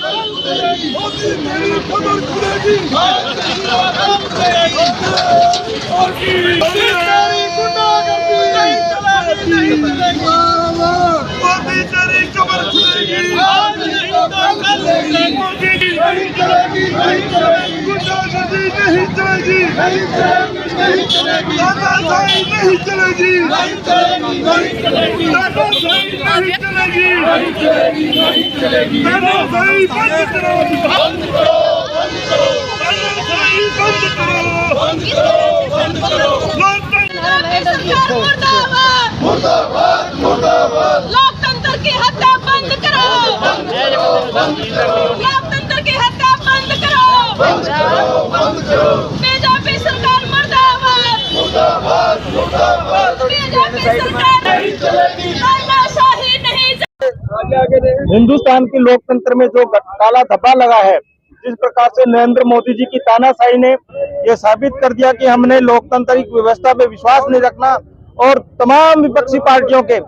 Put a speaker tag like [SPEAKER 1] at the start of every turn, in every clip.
[SPEAKER 1] मोदी तेरी खबर खुलेगी, मोदी तेरी गुंडागर्दी नहीं चलेगी, मोदी तेरी खबर खुलेगी, मोदी नहीं चलेगी, गुंडागर्दी नहीं चलेगी, तानाशाही नहीं चलेगी, तानाशाही नहीं चलेगी, तानाशाही बंद करो, तानाशाही बंद करो, मुर्दाबाद मुर्दाबाद,
[SPEAKER 2] लोकतंत्र की हत्या बंद करो, लोकतंत्र की हत्या बंद करो, बीजेपी सरकार मुर्दाबाद, बीजेपी सरकार नहीं चलेगी, तानाशाही नहीं चलेगी।
[SPEAKER 3] हिंदुस्तान के लोकतंत्र में जो काला धब्बा लगा है, जिस प्रकार से नरेंद्र मोदी जी की तानाशाही ने यह साबित कर दिया कि हमने लोकतांत्रिक व्यवस्था पे विश्वास नहीं रखना, और तमाम विपक्षी पार्टियों के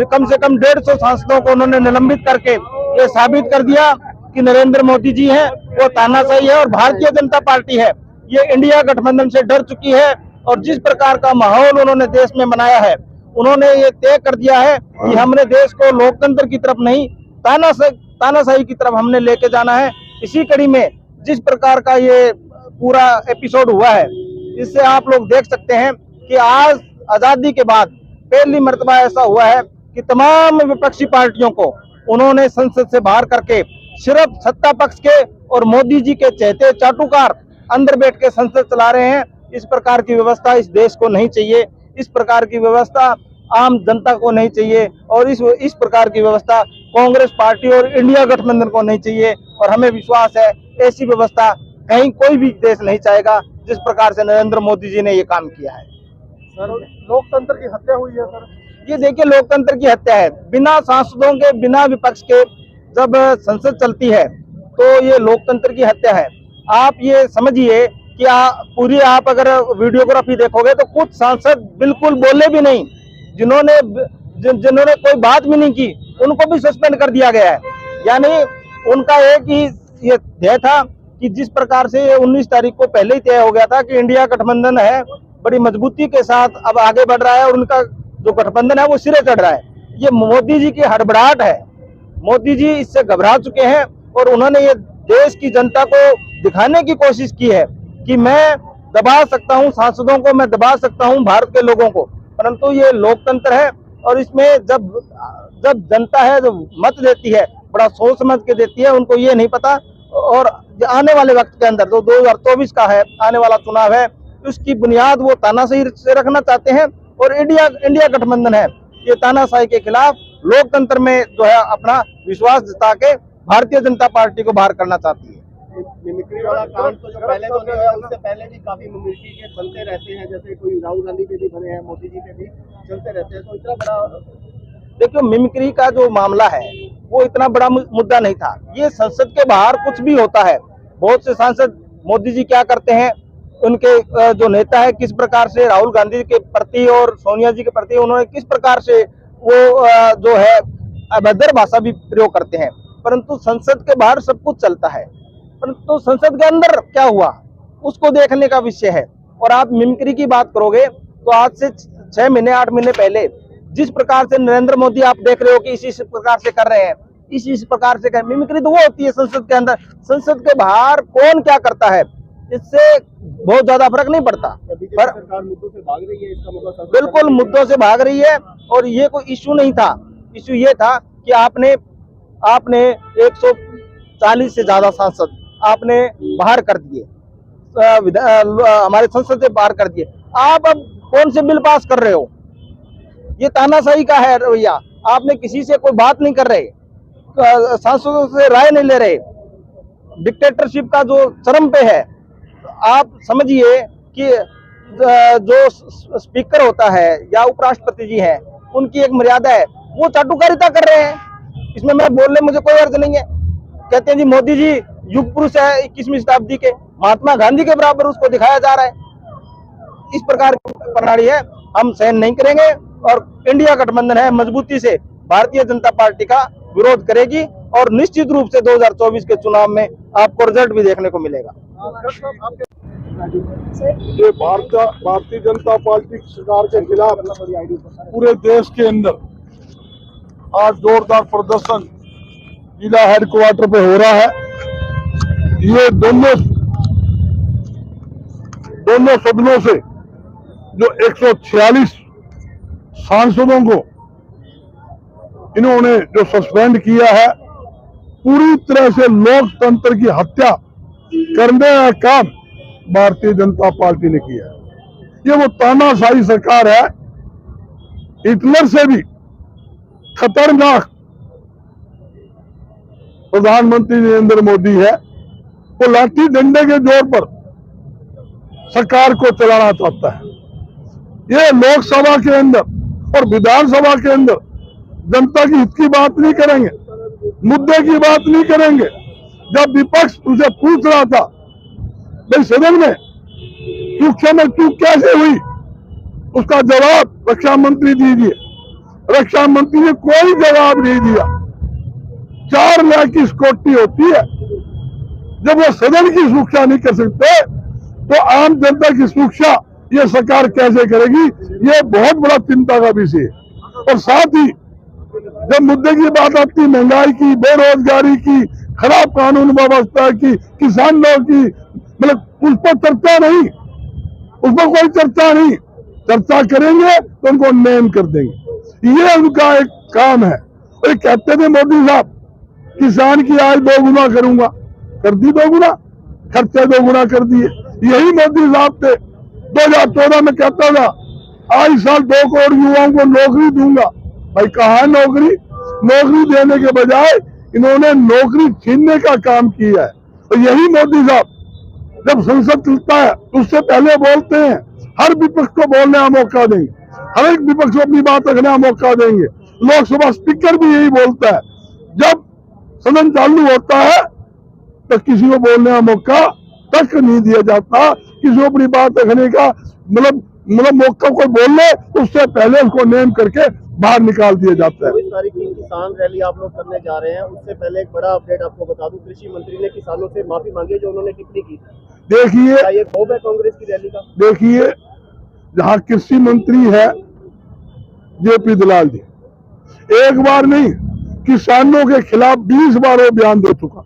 [SPEAKER 3] कम से कम 150 सांसदों को उन्होंने निलंबित करके ये साबित कर दिया कि नरेंद्र मोदी जी हैं वो तानाशाही है और भारतीय जनता पार्टी है ये इंडिया गठबंधन से डर चुकी है। और जिस प्रकार का माहौल उन्होंने देश में बनाया है, उन्होंने ये तय कर दिया है कि हमने देश को लोकतंत्र की तरफ नहीं तानाशाही की तरफ हमने लेके जाना है। इसी कड़ी में जिस प्रकार का ये पूरा एपिसोड हुआ है, इससे आप लोग देख सकते हैं कि आज आजादी के बाद पहली मर्तबा ऐसा हुआ है कि तमाम विपक्षी पार्टियों को उन्होंने संसद से बाहर करके सिर्फ सत्ता पक्ष के और मोदी जी के चहेते चाटुकार अंदर बैठ के संसद चला रहे हैं। इस प्रकार की व्यवस्था इस देश को नहीं चाहिए, इस प्रकार की व्यवस्था आम जनता को नहीं चाहिए, और इस प्रकार की व्यवस्था कांग्रेस पार्टी और इंडिया गठबंधन को नहीं चाहिए। और हमें विश्वास है ऐसी व्यवस्था कहीं कोई भी देश नहीं चाहेगा जिस प्रकार से नरेंद्र मोदी जी ने ये काम किया है।
[SPEAKER 4] सर, लोकतंत्र की हत्या हुई है सर।
[SPEAKER 3] ये देखिए लोकतंत्र की हत्या है, बिना सांसदों के बिना विपक्ष के जब संसद चलती है तो ये लोकतंत्र की हत्या है। आप ये समझिए कि पूरी आप अगर वीडियोग्राफी देखोगे तो कुछ सांसद बिल्कुल बोले भी नहीं, जिन्होंने कोई बात भी नहीं की उनको भी सस्पेंड कर दिया गया है। यानी उनका एक ही ये ध्येय था कि जिस प्रकार से 19 तारीख को पहले ही तय हो गया था कि इंडिया गठबंधन है बड़ी मजबूती के साथ अब आगे बढ़ रहा है और उनका जो गठबंधन है वो सिरे चढ़ रहा है। ये मोदी जी की हड़बड़ाहट है, मोदी जी इससे घबरा चुके हैं और उन्होंने ये देश की जनता को दिखाने की कोशिश की है कि मैं दबा सकता हूं सांसदों को, मैं दबा सकता हूं भारत के लोगों को। परंतु ये लोकतंत्र है और इसमें जब जनता है जो मत देती है बड़ा सोच समझ के देती है, उनको ये नहीं पता। और आने वाले वक्त के अंदर जो 2024 का है आने वाला चुनाव है, उसकी बुनियाद वो तानाशाही से रखना चाहते हैं और इंडिया गठबंधन है ये तानाशाही के खिलाफ लोकतंत्र में जो है अपना विश्वास जता के भारतीय जनता पार्टी को बाहर करना चाहती है।
[SPEAKER 4] मिमिक्री वाला काम तो जो पहले तो नहीं हुआ, उससे पहले भी काफी मिमिक्री के बनते रहते हैं, जैसे कोई राहुल गांधी के भी बने हैं, मोदी जी के भी चलते रहते हैं। तो इतना बड़ा
[SPEAKER 3] देखियो मिमिक्री का जो मामला है वो इतना बड़ा मुद्दा नहीं था। ये संसद के बाहर कुछ भी होता है। बहुत से सांसद मोदी जी क्या करते हैं, उनके जो नेता है किस प्रकार से राहुल गांधी के प्रति और सोनिया जी के प्रति उन्होंने किस प्रकार से वो जो है अभद्र भाषा भी प्रयोग करते हैं। परंतु संसद के बाहर सब कुछ चलता है, परंतु संसद के अंदर क्या हुआ उसको देखने का विषय है। और आप मिमिक्री की बात करोगे तो आज से 6 महीने 8 महीने पहले जिस प्रकार से नरेंद्र मोदी आप देख रहे हो कि इसी प्रकार से कर रहे हैं, इसी प्रकार से कर मिमिक्री तो वो होती है संसद के अंदर। संसद के बाहर कौन क्या करता है इससे बहुत ज्यादा फर्क नहीं पड़ता। पर
[SPEAKER 4] सरकार मुद्दों से भाग रही है, इसका मतलब
[SPEAKER 3] बिल्कुल मुद्दों से भाग रही है। और ये कोई इश्यू नहीं था, इश्यू ये था कि आपने 140 से ज्यादा सांसद आपने बाहर कर दिए, हमारे संसद से बाहर कर दिए। आप अब कौन से बिल पास कर रहे हो? ये तानाशाही का है रवैया। आपने किसी से कोई बात नहीं कर रहे, सांसदों से राय नहीं ले रहे, डिक्टेटरशिप का जो चरम पे है। आप समझिए कि जो स्पीकर होता है या उपराष्ट्रपति जी हैं उनकी एक मर्यादा है, वो चाटुकारिता कर रहे हैं। इसमें मैं बोलने मुझे कोई अर्थ नहीं है। कहते हैं जी मोदी जी युग पुरुष है 21वीं शताब्दी के, महात्मा गांधी के बराबर उसको दिखाया जा रहा है। इस प्रकार की प्रणाली है, हम सहन नहीं करेंगे और इंडिया गठबंधन है मजबूती से भारतीय जनता पार्टी का विरोध करेगी और निश्चित रूप से 2024 के चुनाव में आपको रिजल्ट भी देखने को मिलेगा।
[SPEAKER 5] ये भारतीय जनता पार्टी सरकार के खिलाफ पूरे देश के अंदर आज जोरदार प्रदर्शन जिला हेडक्वार्टर पे हो रहा है। ये दोनों सदनों से जो 146 सांसदों को इन्होंने जो सस्पेंड किया है, पूरी तरह से लोकतंत्र की हत्या करने का काम भारतीय जनता पार्टी ने किया है। ये वो तानाशाही सरकार है, हिटलर से भी खतरनाक प्रधानमंत्री नरेंद्र मोदी है। वो लाठी डंडे के जोर पर सरकार को चलाना चाहता है। ये लोकसभा के अंदर और विधानसभा के अंदर जनता की हित की बात नहीं करेंगे, मुद्दे की बात नहीं करेंगे। जब विपक्ष उसे पूछ रहा था भाई सदन में सूक्ष्म में चूक कैसे हुई, उसका जवाब रक्षा मंत्री दीजिए, रक्षा मंत्री ने कोई जवाब नहीं दिया। 4 लाख की सिक्योरिटी होती है, जब वो सदन की सुरक्षा नहीं कर सकते तो आम जनता की सुरक्षा ये सरकार कैसे करेगी? ये बहुत बड़ा चिंता का विषय है। और साथ ही जब मुद्दे की बात आती, महंगाई की, बेरोजगारी की, खराब कानून व्यवस्था की, किसानों की, मतलब उस पर चर्चा नहीं, उस पर कोई चर्चा नहीं। चर्चा करेंगे तो उनको नेम कर देंगे, ये उनका एक काम है। और कहते थे मोदी साहब किसान की आय 2 गुना करूंगा, कर दी 2 गुना, खर्चे 2 गुना कर दिए। यही मोदी साहब थे 2014 में कहता था आज साल 2 करोड़ युवाओं को नौकरी दूंगा। भाई कहाँ नौकरी? नौकरी देने के बजाय इन्होंने नौकरी छीनने का काम किया है। और यही मोदी साहब जब संसद चलता है उससे पहले बोलते हैं हर विपक्ष को बोलने का मौका देंगे, हर एक विपक्ष को अपनी बात रखने का मौका देंगे। लोकसभा स्पीकर भी यही बोलता है, जब सदन चालू होता है तो किसी को बोलने का मौका तक नहीं दिया जाता, किसी को अपनी बात रखने का मतलब मौका कोई बोल ले उससे पहले उसको नेम करके बाहर निकाल दिया जाता है।
[SPEAKER 4] 22 तारीख की किसान रैली आप लोग करने जा रहे हैं, उससे पहले एक बड़ा अपडेट आपको बता दूं, कृषि मंत्री ने किसानों से माफी मांगी जो उन्होंने टिप्पणी की।
[SPEAKER 5] देखिए
[SPEAKER 4] ये होप है कांग्रेस की रैली का?
[SPEAKER 5] देखिए, जहाँ कृषि मंत्री है जेपी दलाल जी, एक बार नहीं किसानों के खिलाफ 20 बार वो बयान दे चुका।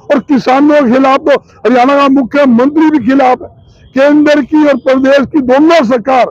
[SPEAKER 5] और किसानों के खिलाफ तो हरियाणा का मुख्यमंत्री भी खिलाफ है। केंद्र की और प्रदेश की दोनों सरकार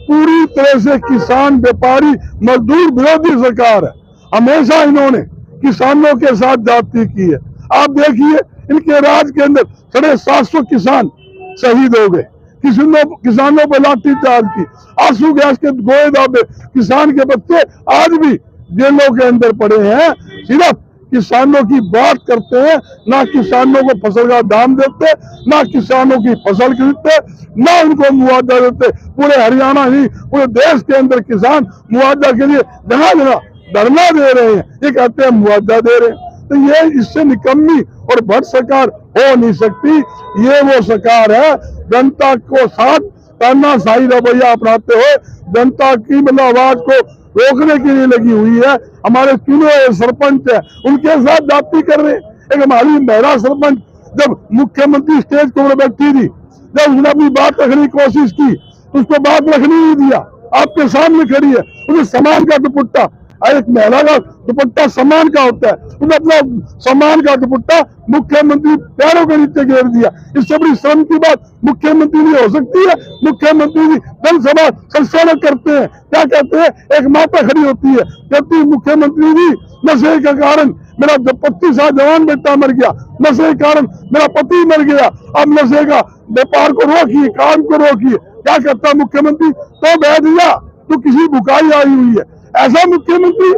[SPEAKER 5] पूरी तरह से किसान, व्यापारी, मजदूर विरोधी सरकार है। हमेशा इन्होंने किसानों के साथ जाति की है। आप देखिए इनके राज के अंदर 750 किसान शहीद हो गए, किसानों पर लाठीचार्ज की, आंसू गैस के गोए दाबे, किसान के बच्चे आज भी जेलों के अंदर पड़े हैं। सिर्फ किसानों की बात करते हैं, ना किसानों को फसल का दाम देते, ना किसानों की फसल खरीदते, ना उनको मुआवजा देते। पूरे हरियाणा ही पूरे देश के अंदर किसान मुआवजा के लिए जगह जगह धरना दे रहे हैं, ये कहते हैं मुआवजा दे रहे हैं। तो ये इससे निकम्मी और भ्रष्ट सरकार हो नहीं सकती। ये वो सरकार है जनता को साथ तानाशाही रवैया अपनाते हुए जनता की मतलब आवाज को रोकने के लिए लगी हुई है। हमारे चुने हुए सरपंच है उनके साथ जाति कर रहे हैं। एक हमारी महिला सरपंच जब मुख्यमंत्री स्टेज के ऊपर बैठी थी, जब उसने अपनी बात रखने की कोशिश की तो उसको बात रखने नहीं दिया। आपके सामने खड़ी है, उन्हें सम्मान का दुपट्टा, एक महिला का दुपट्टा सम्मान का होता है, उन्हें अपना सम्मान का दुपट्टा मुख्यमंत्री पैरों के नीचे घेर दिया। इससे बड़ी शर्म की बात मुख्यमंत्री नहीं हो सकती है। मुख्यमंत्री जी जनसभा संचालन करते हैं, क्या कहते हैं, एक माता खड़ी होती है, कहती मुख्यमंत्री जी नशे के कारण मेरा 25 साल जवान बेटा मर गया, नशे के कारण मेरा पति मर गया, अब नशे का व्यापार को रोकिए, काम को रोकिए। क्या कहता मुख्यमंत्री, तो बैठ जा, तो किसी भुखाई आई हुई है। ऐसा मुख्यमंत्री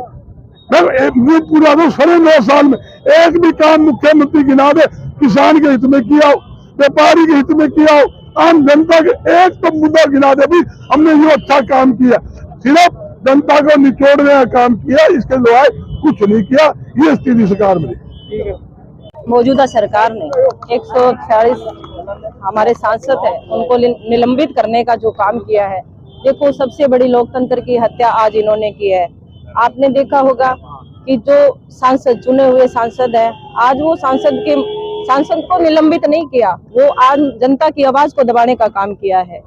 [SPEAKER 5] पूरा 9.5 साल में एक भी काम मुख्यमंत्री गिना दे, किसान के हित में किया हो, व्यापारी के हित में किया हो, आम जनता के एक तो मुद्दा गिना दे भी हमने ये अच्छा काम किया। सिर्फ जनता को निचोड़ने का काम किया, इसके सिवाय कुछ नहीं किया। ये स्थिति सरकार में
[SPEAKER 6] मौजूदा सरकार ने 146 हमारे सांसद है उनको निलंबित करने का जो काम किया है, देखो सबसे बड़ी लोकतंत्र की हत्या आज इन्होंने की है। आपने देखा होगा कि जो सांसद चुने हुए सांसद है, आज वो सांसद को निलंबित नहीं किया, वो आज जनता की आवाज को दबाने का काम किया है।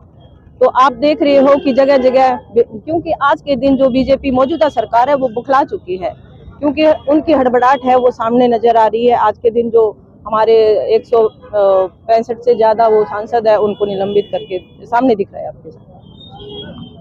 [SPEAKER 6] तो आप देख रहे हो कि जगह जगह, क्योंकि आज के दिन जो बीजेपी मौजूदा सरकार है वो बुखला चुकी है, क्योंकि उनकी हड़बड़ाहट है वो सामने नजर आ रही है। आज के दिन जो हमारे 165 से ज्यादा वो सांसद है, उनको निलंबित करके सामने दिख रहा है आपके साथ।